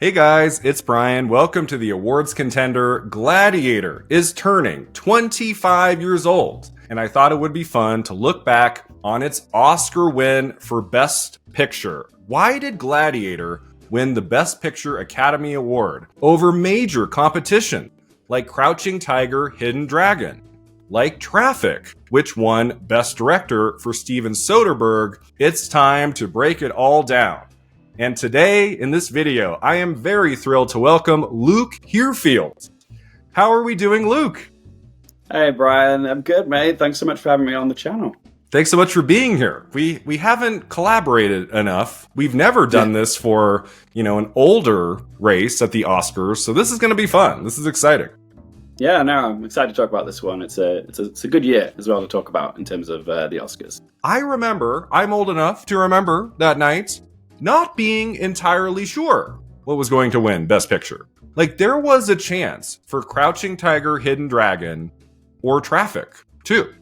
Hey guys, it's Brian. Welcome to the awards contender. Gladiator is turning 25 years old, and I thought it would be fun to look back on its Oscar win for Best Picture. Why did Gladiator win the Best Picture Academy Award over major competition like Crouching Tiger, Hidden Dragon, like Traffic, which won Best Director for Steven Soderbergh? It's time to break it all down. And today, in this video, I am very thrilled to welcome Luke Hearfield. How are we doing, Luke? Hey, Brian. I'm good, mate. Thanks so much for having me on the channel. Thanks so much for being here. We haven't collaborated enough. We've never done this for, an older race at the Oscars, so this is going to be fun. This is exciting. Yeah, no, I'm excited to talk about this one. It's a good year as well to talk about in terms of the Oscars. I'm old enough to remember that night not being entirely sure what was going to win Best Picture. Like, there was a chance for Crouching Tiger, Hidden Dragon, or Traffic, too.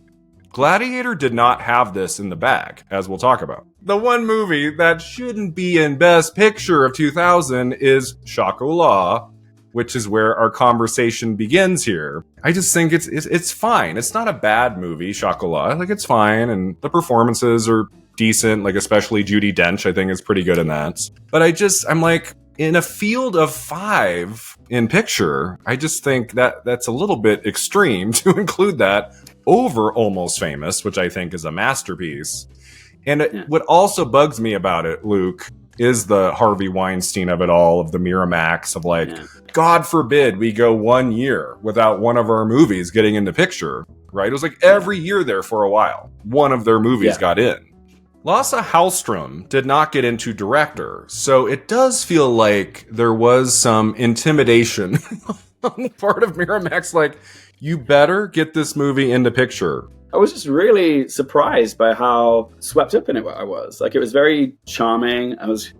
Gladiator did not have this in the bag, as we'll talk about. The one movie that shouldn't be in Best Picture of 2000 is Chocolat, which is where our conversation begins here. I just think it's fine. It's not a bad movie, Chocolat. Like, it's fine, and the performances are decent, like especially Judi Dench, I think is pretty good in that. But I'm like, in a field of 5 in picture, I just think that's a little bit extreme to include that over Almost Famous, which I think is a masterpiece. And what also bugs me about it, Luke, is the Harvey Weinstein of it all, of the Miramax, of like, God forbid we go 1 year without one of our movies getting into picture, right? It was like every year there for a while, one of their movies got in. Lasse Hallström did not get into director, so it does feel like there was some intimidation on the part of Miramax, like, you better get this movie into picture. I was just really surprised by how swept up in it I was. Like, it was very charming. I was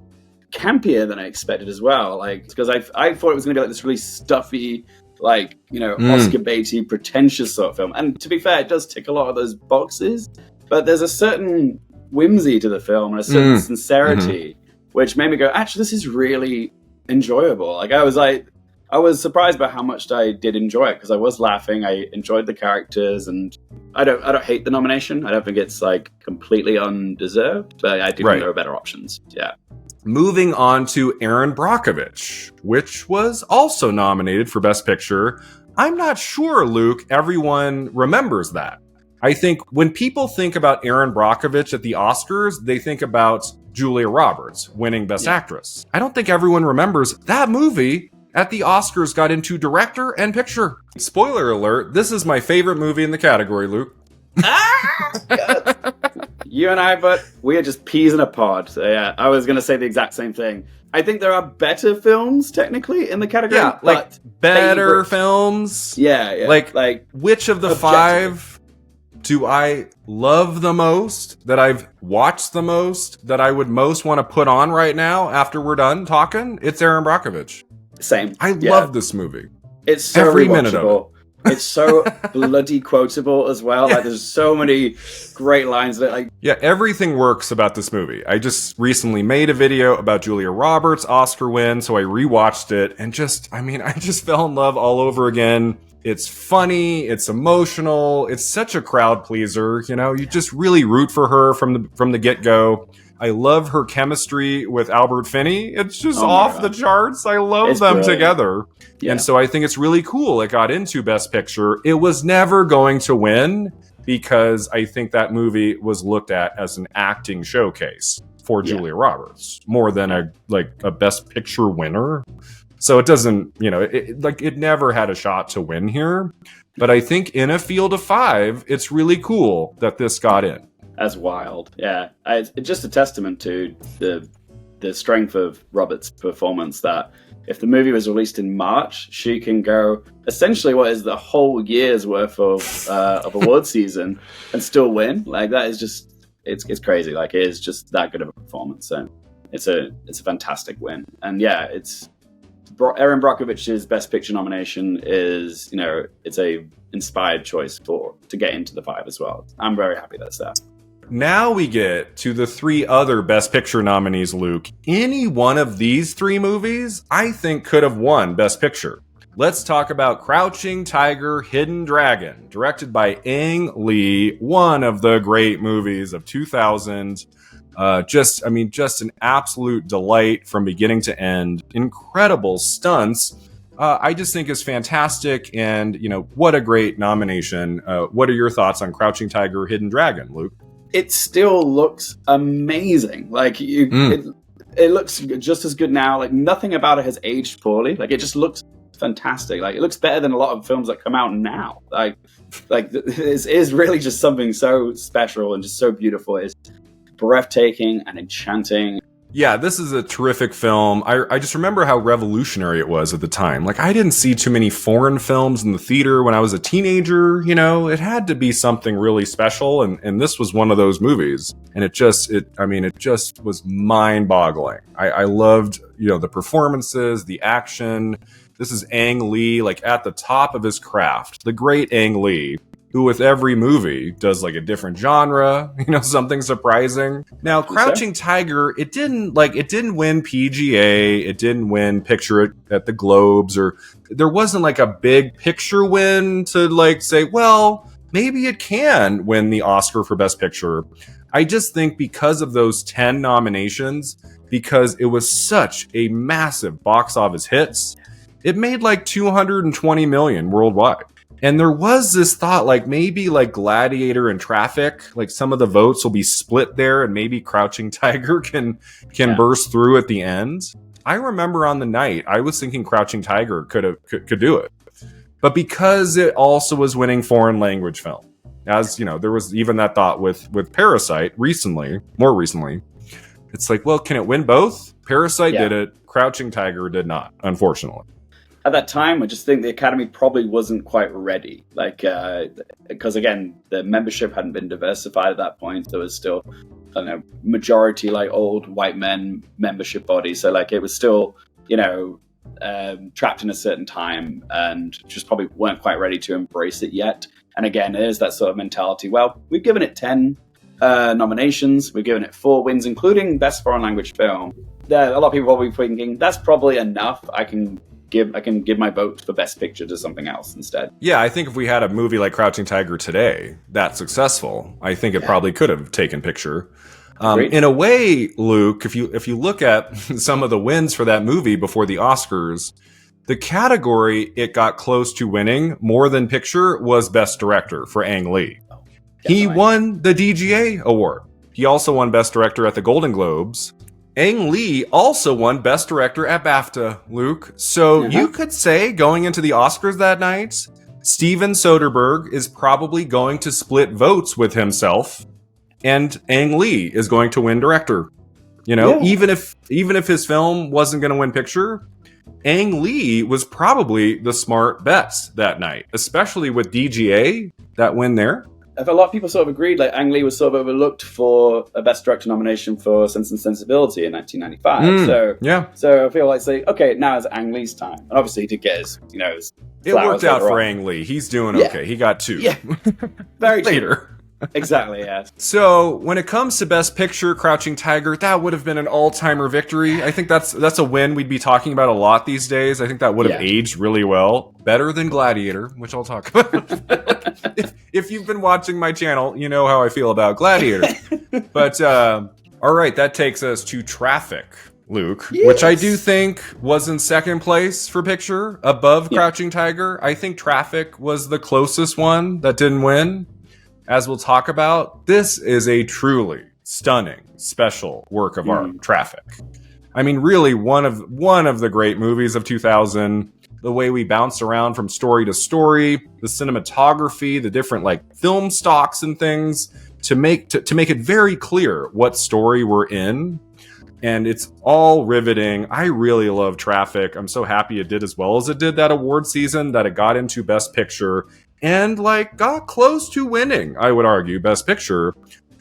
campier than I expected as well. Like, because I thought it was going to be like this really stuffy, like, Oscar baity, pretentious sort of film. And to be fair, it does tick a lot of those boxes, but there's a certain whimsy to the film and a certain sincerity, which made me go, actually, this is really enjoyable. Like, I was surprised by how much I did enjoy it, because I was laughing. I enjoyed the characters, and I don't hate the nomination. I don't think it's like completely undeserved, but I do think there are better options. Yeah. Moving on to Erin Brockovich, which was also nominated for Best Picture. I'm not sure, Luke, everyone remembers that. I think when people think about Erin Brockovich at the Oscars, they think about Julia Roberts winning Best Actress. I don't think everyone remembers that movie at the Oscars got into director and picture. Spoiler alert, this is my favorite movie in the category, Luke. You and I, but we are just peas in a pod. So yeah, I was going to say the exact same thing. I think there are better films, technically, in the category. Yeah, like better films. Yeah. Like which of the 5 do I love the most, that I've watched the most, that I would most want to put on right now after we're done talking? It's Erin Brockovich. Same. I love this movie. It's so every minute of it. It's so bloody quotable as well. Like, there's so many great lines that, like, everything works about this movie. I just recently made a video about Julia Roberts' Oscar win, so I rewatched it and I just fell in love all over again. It's funny, it's emotional, it's such a crowd pleaser, you just really root for her from the get-go. I love her chemistry with Albert Finney. It's just off the charts. I love them together. Yeah. And so I think it's really cool it got into Best Picture. It was never going to win, because I think that movie was looked at as an acting showcase for Julia Roberts more than a Best Picture winner. So it doesn't, it never had a shot to win here. But I think in a field of 5, it's really cool that this got in. That's wild. Yeah. It's just a testament to the strength of Roberts' performance, that if the movie was released in March, she can go essentially what is the whole year's worth of award season and still win. Like, that is just, it's crazy. Like, it is just that good of a performance. So it's a fantastic win. And yeah, Erin Brockovich's Best Picture nomination is, it's a inspired choice to get into the 5 as well. I'm very happy that's there. Now we get to the 3 other Best Picture nominees, Luke. Any one of these 3 movies, I think, could have won Best Picture. Let's talk about Crouching Tiger, Hidden Dragon, directed by Ang Lee, one of the great movies of 2000. Just an absolute delight from beginning to end. Incredible stunts. I just think is fantastic, and what a great nomination. What are your thoughts on Crouching Tiger, Hidden Dragon, Luke? It still looks amazing. Like it looks just as good now. Like nothing about it has aged poorly. Like it just looks fantastic. Like it looks better than a lot of films that come out now. Like this is really just something so special and just so beautiful. It's breathtaking and enchanting. Yeah, this is a terrific film. I just remember how revolutionary it was at the time. Like, I didn't see too many foreign films in the theater when I was a teenager. It had to be something really special, and this was one of those movies. And it just was mind-boggling. I loved, the performances, the action. This is Ang Lee, like, at the top of his craft. The great Ang Lee, who with every movie does like a different genre, something surprising. Now, Crouching Tiger, it didn't win PGA, it didn't win picture at the Globes, or there wasn't like a big picture win to like say, well, maybe it can win the Oscar for Best Picture. I just think because of those 10 nominations, because it was such a massive box office hits, it made like 220 million worldwide. And there was this thought, like maybe like Gladiator and Traffic, like some of the votes will be split there, and maybe Crouching Tiger can burst through at the end. I remember on the night, I was thinking Crouching Tiger could do it, but because it also was winning foreign language film, as there was even that thought with Parasite more recently. It's like, well, can it win both? Parasite did it, Crouching Tiger did not, unfortunately. At that time, I just think the Academy probably wasn't quite ready. Like, because again, the membership hadn't been diversified at that point. There was still, majority like old white men membership body. So like, it was still, trapped in a certain time, and just probably weren't quite ready to embrace it yet. And again, there's that sort of mentality. Well, we've given it 10 nominations. We've given it 4 wins, including Best Foreign Language Film. A lot of people will be thinking that's probably enough. I can give my vote for Best Picture to something else instead. Yeah, I think if we had a movie like Crouching Tiger today that's successful, I think it probably could have taken picture. In a way, Luke, if you look at some of the wins for that movie before the Oscars, the category it got close to winning more than picture was Best Director for Ang Lee. He won the DGA award. He also won Best Director at the Golden Globes. Ang Lee also won Best Director at BAFTA, Luke. So you could say, going into the Oscars that night, Steven Soderbergh is probably going to split votes with himself, and Ang Lee is going to win Director. Even if his film wasn't going to win Picture, Ang Lee was probably the smart bet that night, especially with DGA, that win there. A lot of people sort of agreed, like Ang Lee was sort of overlooked for a Best Director nomination for Sense and Sensibility in 1995. So I feel like okay, now it's Ang Lee's time. And obviously he did get his, his it worked out for Ang Lee. He's doing okay. He got 2. Yeah, very later. Exactly, yeah. So when it comes to Best Picture, Crouching Tiger, that would have been an all-timer victory. I think that's a win we'd be talking about a lot these days. I think that would have aged really well. Better than Gladiator, which I'll talk about. if you've been watching my channel, you know how I feel about Gladiator. But, all right, that takes us to Traffic, Luke, which I do think was in second place for picture, above Crouching Tiger. I think Traffic was the closest one that didn't win. As we'll talk about, this is a truly stunning, special work of art, Traffic. I mean, really one of the great movies of 2000. The way we bounced around from story to story, the cinematography, the different like film stocks and things to make it very clear what story we're in. And it's all riveting. I really love Traffic. I'm so happy it did as well as it did that award season, that it got into Best Picture. And like got close to winning, I would argue, Best Picture,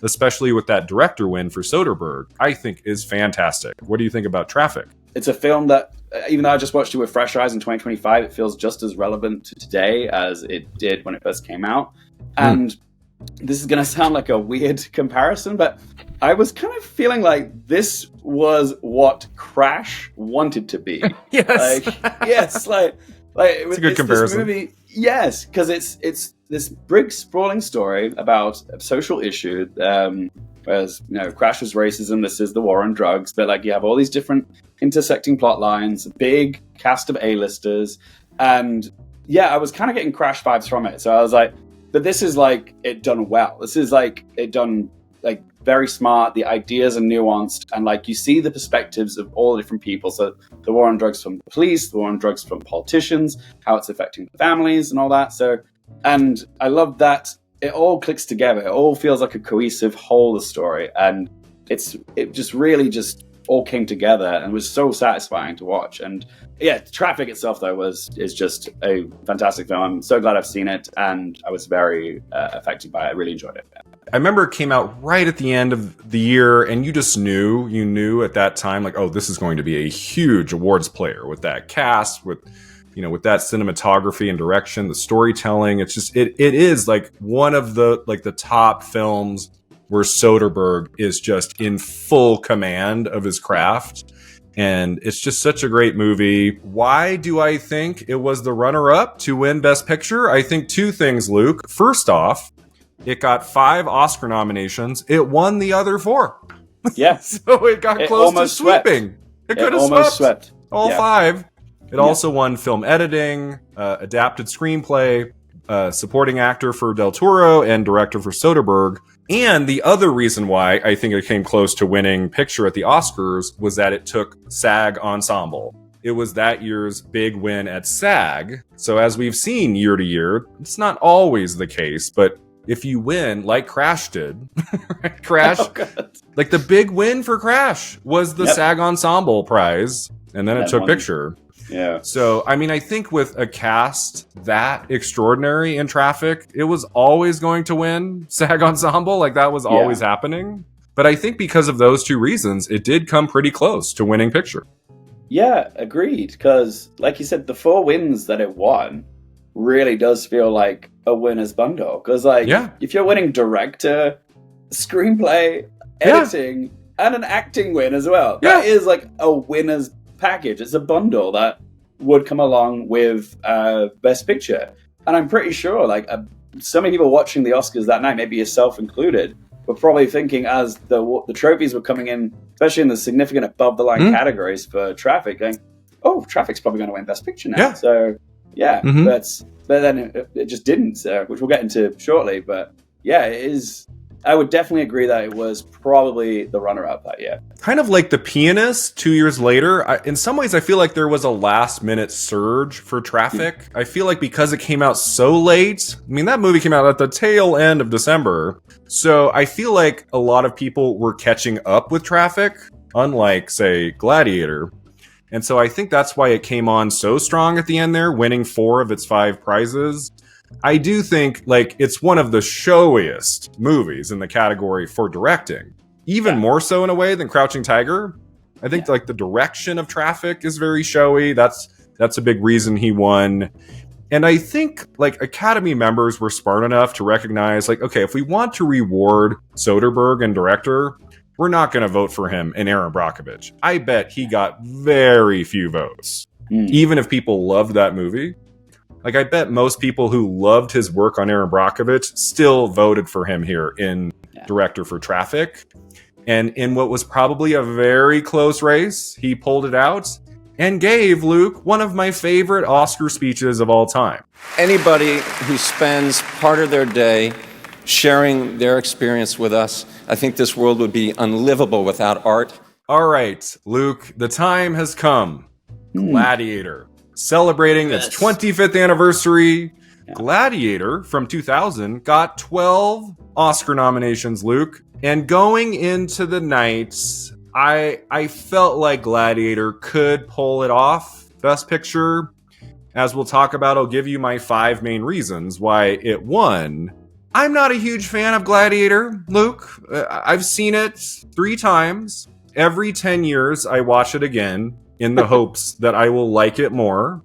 especially with that director win for Soderbergh, I think is fantastic. What do you think about Traffic? It's a film that, even though I just watched it with fresh eyes in 2025, it feels just as relevant to today as it did when it first came out. And this is going to sound like a weird comparison, but I was kind of feeling like this was what Crash wanted to be. Yes. Yes, It's a good comparison. This movie, yes, because it's this big sprawling story about a social issue. Whereas Crash was racism, this is the war on drugs. But like you have all these different intersecting plot lines, big cast of A-listers, and yeah, I was kind of getting Crash vibes from it. So I was like, but this is like it done well. This is like it done like very smart. The ideas are nuanced, and like you see the perspectives of all the different people. So the war on drugs from the police, the war on drugs from politicians, how it's affecting families and all that. So, and I love that it all clicks together. It all feels like a cohesive whole, the story, and it just really just all came together and was so satisfying to watch. And yeah, Traffic itself though is just a fantastic film. I'm so glad I've seen it, and I was very affected by it. I really enjoyed it. I remember it came out right at the end of the year, and you just knew at that time, like, oh, this is going to be a huge awards player with that cast, with that cinematography and direction, the storytelling. It's just, it is like one of the top films where Soderbergh is just in full command of his craft. And it's just such a great movie. Why do I think it was the runner-up to win Best Picture? I think two things, Luke. First off, it got 5 Oscar nominations. It won the other 4. Yeah. So it got close to sweeping. It could have swept all 5. It also won film editing, adapted screenplay, supporting actor for Del Toro, and director for Soderbergh. And the other reason why I think it came close to winning picture at the Oscars was that it took SAG Ensemble. It was that year's big win at SAG. So as we've seen year to year, it's not always the case, but if you win, like Crash did, Crash, like the big win for Crash was the SAG Ensemble prize, and then it took picture. Yeah. So, I mean, I think with a cast that extraordinary in Traffic, it was always going to win SAG Ensemble. Like, that was always happening. But I think because of those two reasons, it did come pretty close to winning picture. Yeah, agreed. Because, like you said, the 4 wins that it won really does feel like a winner's bundle. Because, like, if you're winning director, screenplay, editing, and an acting win as well, that is like a winner's package. It's a bundle that would come along with Best Picture. And I'm pretty sure, like, so many people watching the Oscars that night, maybe yourself included, were probably thinking as the trophies were coming in, especially in the significant above-the-line categories for Traffic, going, oh, Traffic's probably going to win Best Picture now. So, but then it just didn't, which we'll get into shortly. But, yeah, it is. I would definitely agree that it was probably the runner-up that year. Kind of like The Pianist 2 years later. In some ways, I feel like there was a last-minute surge for Traffic. I feel like because it came out so late, I mean, that movie came out at the tail end of December. So I feel like a lot of people were catching up with Traffic, unlike, say, Gladiator. And so I think that's why it came on so strong at the end there, winning 4 of its 5 prizes. I do think, like, it's one of the showiest movies in the category for directing. Even more so in a way than Crouching Tiger. I think, like, the direction of Traffic is very showy. That's a big reason he won. And I think, like, Academy members were smart enough to recognize, like, okay, if we want to reward Soderbergh and director, we're not going to vote for him and Erin Brockovich. I bet he got very few votes. Even if people loved that movie. Like, I bet most people who loved his work on Erin Brockovich still voted for him here in director for Traffic. And in what was probably a very close race, he pulled it out and gave Luke one of my favorite Oscar speeches of all time. Anybody who spends part of their day sharing their experience with us, I think this world would be unlivable without art. All right, Luke, the time has come. Gladiator. Celebrating its 25th anniversary. Gladiator from 2000 got 12 Oscar nominations, Luke. And going into the night, I felt like Gladiator could pull it off, Best Picture. As we'll talk about, I'll give you my 5 main reasons why it won. I'm not a huge fan of Gladiator, Luke. I've seen it 3 times. Every 10 years, I watch it again in the hopes that I will like it more.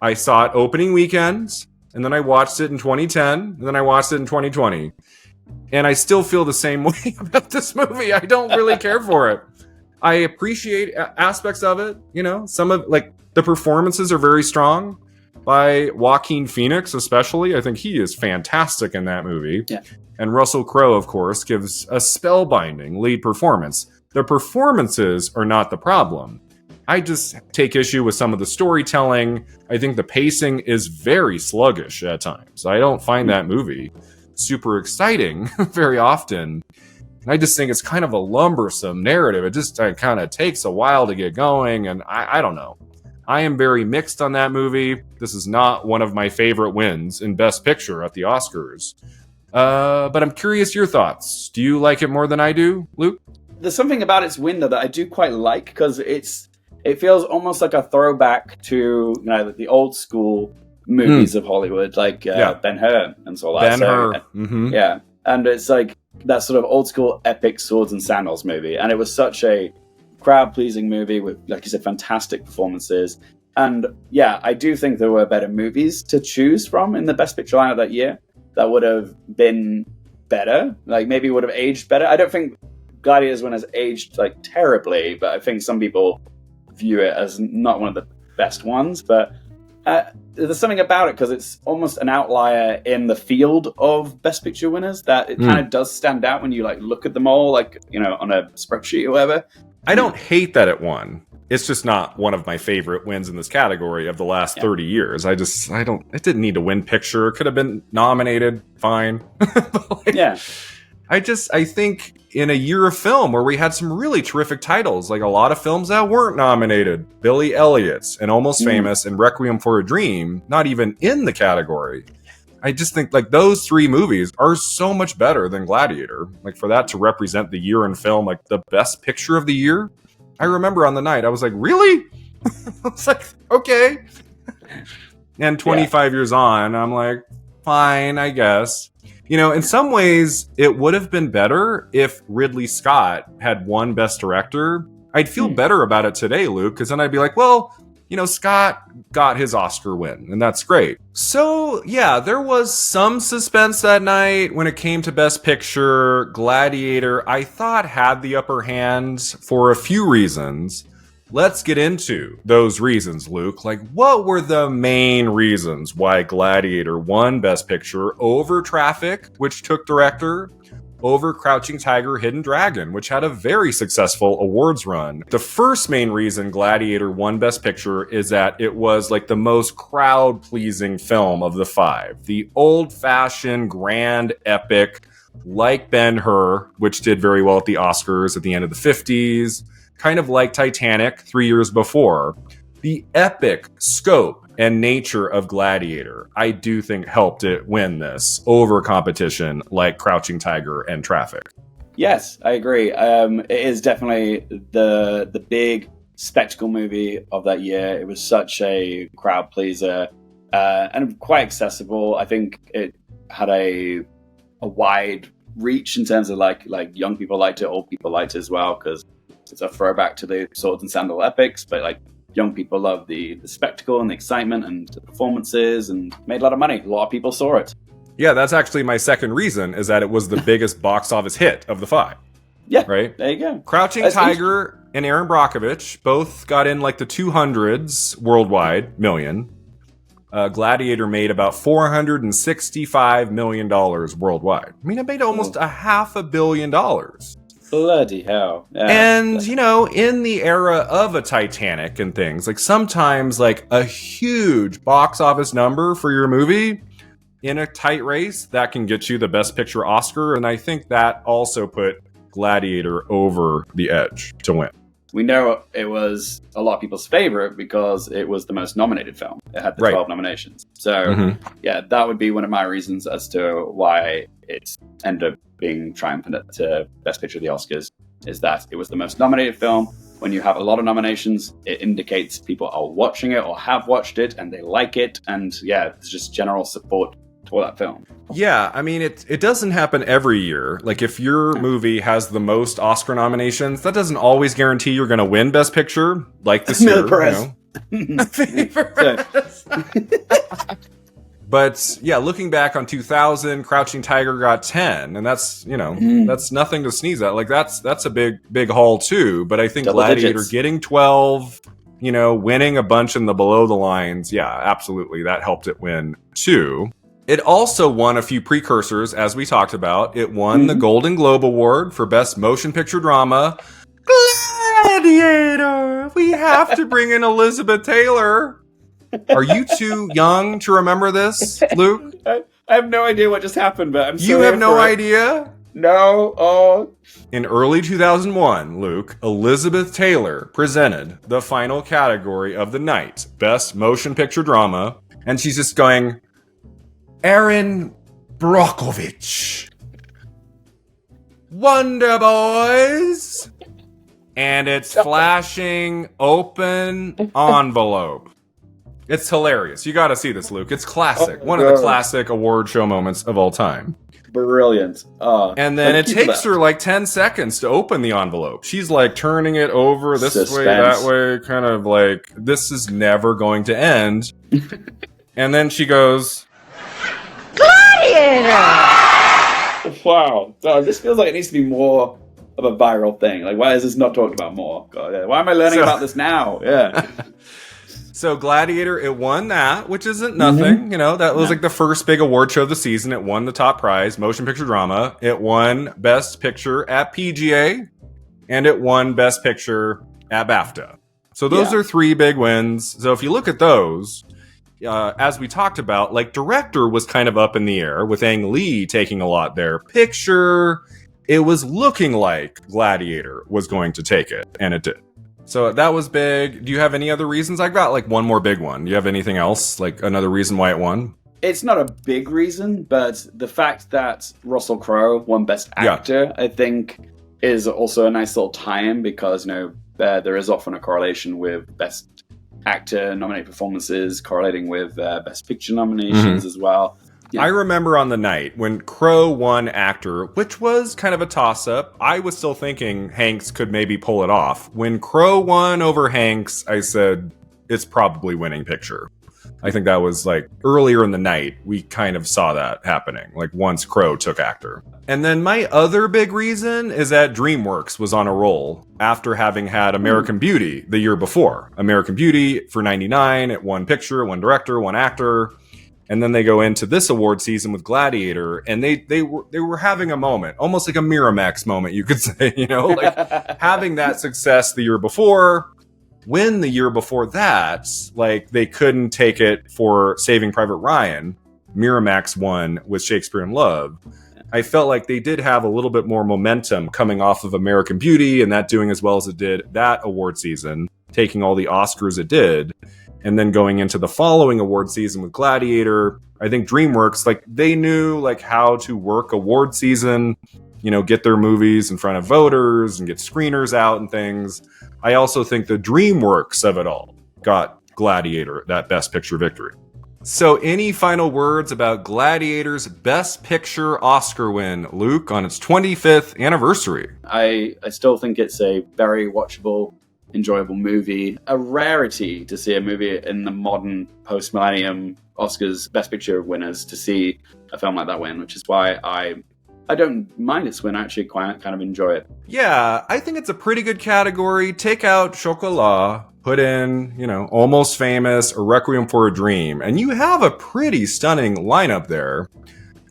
I saw it opening weekend. and then I watched it in 2010, and then I watched it in 2020. And I still feel the same way about this movie. I don't really care for it. I appreciate aspects of it. You know, some of like the performances are very strong by Joaquin Phoenix, especially. I think he is fantastic in that movie. Yeah. And Russell Crowe, of course, gives a spellbinding lead performance. The performances are not the problem. I just take issue with some of the storytelling. I think the pacing is very sluggish at times. I don't find that movie super exciting very often. And I just think it's kind of a lumbersome narrative. It just kind of takes a while to get going. And I don't know. I am very mixed on that movie. This is not one of my favorite wins in Best Picture at the Oscars. But I'm curious your thoughts. Do you like it more than I do, Luke? There's something about its window that I do quite like, because it feels almost like a throwback to the old school movies of Hollywood, like Ben-Hur and so like Ben-Hur. Yeah, and it's like that sort of old school epic swords and sandals movie, and it was such a crowd pleasing movie with, like you said, fantastic performances. And yeah, I do think there were better movies to choose from in the Best Picture lineup that year that would have been better, like maybe would have aged better. I don't think Gladiator's one has aged like terribly, but I think some people view it as not one of the best ones. But there's something about it, because it's almost an outlier in the field of Best Picture winners, that it kind of does stand out when you like look at them all, like, you know, on a spreadsheet or whatever. I don't hate that it won. It's just not one of my favorite wins in this category of the last 30 years. It didn't need to win picture. It could have been nominated. Fine. I think in a year of film where we had some really terrific titles, like a lot of films that weren't nominated, Billy Elliot's and Almost Famous and Requiem for a Dream, not even in the category. I just think like those three movies are so much better than Gladiator. Like for that to represent the year in film, like the best picture of the year. I remember on the night, I was like, really? I was like, okay. And 25 years on, I'm like, fine, I guess. You know, in some ways, it would have been better if Ridley Scott had won Best Director. I'd feel better about it today, Luke, because then I'd be like, well, you know, Scott got his Oscar win, and that's great. So, yeah, there was some suspense that night when it came to Best Picture. Gladiator, I thought, had the upper hand for a few reasons. Let's get into those reasons, Luke. Like, what were the main reasons why Gladiator won Best Picture over Traffic, which took director, over Crouching Tiger, Hidden Dragon, which had a very successful awards run? The first main reason Gladiator won Best Picture is that it was like the most crowd-pleasing film of the five. The old-fashioned, grand epic, like Ben-Hur, which did very well at the Oscars at the end of the 50s, kind of like Titanic 3 years before. The epic scope and nature of Gladiator, I do think, helped it win this over competition like Crouching Tiger and Traffic. Yes, I agree. It is definitely the big spectacle movie of that year. It was such a crowd pleaser and quite accessible. I think it had a wide reach in terms of like young people liked it, old people liked it as well, because it's a throwback to the swords and sandal epics, but like young people love the spectacle and the excitement and the performances, and made a lot of money. A lot of people saw it. Yeah, that's actually my second reason, is that it was the biggest box office hit of the five. Yeah, right? There you go. Crouching Tiger and Erin Brockovich both got in like the 200s worldwide million. Gladiator made about $465 million worldwide. I mean, it made almost $500 million. Bloody hell. Yeah. And, you know, in the era of a Titanic and things, like sometimes like a huge box office number for your movie in a tight race, that can get you the Best Picture Oscar. And I think that also put Gladiator over the edge to win. We know it was a lot of people's favorite because it was the most nominated film. It had the 12 nominations. So, yeah, that would be one of my reasons as to why it ended up being triumphant at Best Picture of the Oscars, is that it was the most nominated film. When you have a lot of nominations, it indicates people are watching it or have watched it and they like it. And yeah, there's just general support for that film. Yeah, I mean, it doesn't happen every year. Like, if your movie has the most Oscar nominations, that doesn't always guarantee you're going to win Best Picture, like this year. You know? But yeah, looking back on 2000, Crouching Tiger got 10, and that's, that's nothing to sneeze at. Like that's a big haul too. But I think Double Gladiator digits. getting 12, winning a bunch in the below the lines, yeah, absolutely, that helped it win too. It also won a few precursors, as we talked about. It won the Golden Globe Award for Best Motion Picture Drama. Gladiator! We have to bring in Elizabeth Taylor. Are you too young to remember this, Luke? I have no idea what just happened, but I'm so You have here no for it. idea? No. Oh. In early 2001, Luke, Elizabeth Taylor presented the final category of the night, Best Motion Picture Drama, and she's just going, Erin Brockovich. Wonder Boys. And it's flashing open envelope. It's hilarious. You got to see this, Luke. It's classic. One of the classic award show moments of all time. Brilliant. And then it takes her like 10 seconds to open the envelope. She's like turning it over this way, that way, kind of like, this is never going to end. And then she goes, Gladiator! Wow. This feels like it needs to be more of a viral thing. Like, why is this not talked about more? God, yeah. Why am I learning about this now? Yeah. So Gladiator, it won that, which isn't nothing. That was like the first big award show of the season. It won the top prize, Motion Picture Drama. It won Best Picture at PGA, and it won Best Picture at BAFTA. So those are three big wins. So if you look at those, as we talked about, like director was kind of up in the air with Ang Lee taking a lot there. Picture, it was looking like Gladiator was going to take it, and it did. So that was big. Do you have any other reasons? I got like one more big one. Do you have anything else? Like another reason why it won? It's not a big reason, but the fact that Russell Crowe won Best Actor, I think, is also a nice little tie-in because, there is often a correlation with Best Actor nominated performances correlating with Best Picture nominations as well. Yeah. I remember on the night when Crowe won Actor, which was kind of a toss-up. I was still thinking Hanks could maybe pull it off. When Crowe won over Hanks, I said, it's probably winning Picture. I think that was like earlier in the night, we kind of saw that happening, like once Crowe took Actor. And then my other big reason is that DreamWorks was on a roll after having had American Beauty the year before. American Beauty for 99, it won Picture, won Director, won Actor. And then they go into this award season with Gladiator, and they were having a moment, almost like a Miramax moment, you could say, like having that success the year before. When the year before that, like they couldn't take it for Saving Private Ryan, Miramax won with Shakespeare in Love. I felt like they did have a little bit more momentum coming off of American Beauty and that doing as well as it did that award season, taking all the Oscars it did. And then going into the following award season with Gladiator, I think DreamWorks, like they knew like how to work award season, get their movies in front of voters and get screeners out and things. I also think the DreamWorks of it all got Gladiator that Best Picture victory. So any final words about Gladiator's Best Picture Oscar win, Luke, on its 25th anniversary? I still think it's a very watchable, enjoyable movie. A rarity to see a movie in the modern post-millennium Oscars Best Picture winners to see a film like that win, which is why I don't mind its win. I actually quite kind of enjoy it. Yeah, I think it's a pretty good category. Take out Chocolat, put in, Almost Famous or Requiem for a Dream, and you have a pretty stunning lineup there.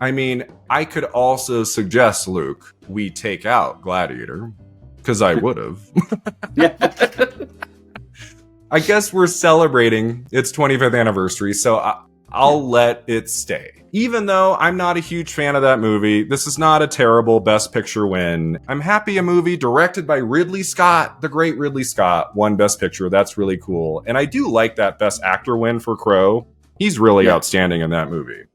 I mean, I could also suggest, Luke, we take out Gladiator. Because I would have. Yeah. I guess we're celebrating its 25th anniversary, so I'll let it stay. Even though I'm not a huge fan of that movie, this is not a terrible Best Picture win. I'm happy a movie directed by Ridley Scott, the great Ridley Scott, won Best Picture. That's really cool. And I do like that Best Actor win for Crowe. He's really outstanding in that movie.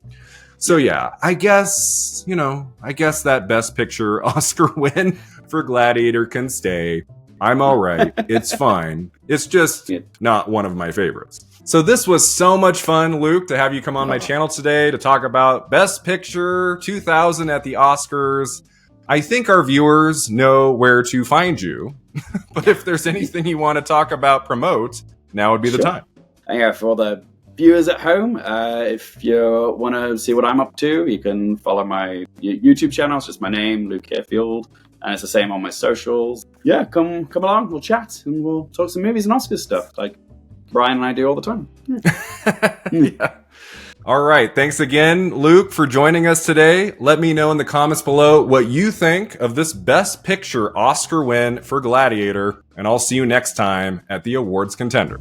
So yeah, I guess that Best Picture Oscar win for Gladiator can stay. I'm all right. It's fine. It's just not one of my favorites. So this was so much fun, Luke, to have you come on my channel today to talk about Best Picture 2000 at the Oscars. I think our viewers know where to find you. But if there's anything you want to talk about, promote, now would be the time. And yeah, for all the viewers at home, if you want to see what I'm up to, you can follow my YouTube channel. It's just my name, Luke Hearfield, and it's the same on my socials. Yeah, come along. We'll chat and we'll talk some movies and Oscars stuff, like Brian and I do all the time. Yeah. All right. Thanks again, Luke, for joining us today. Let me know in the comments below what you think of this Best Picture Oscar win for Gladiator, and I'll see you next time at the awards contender.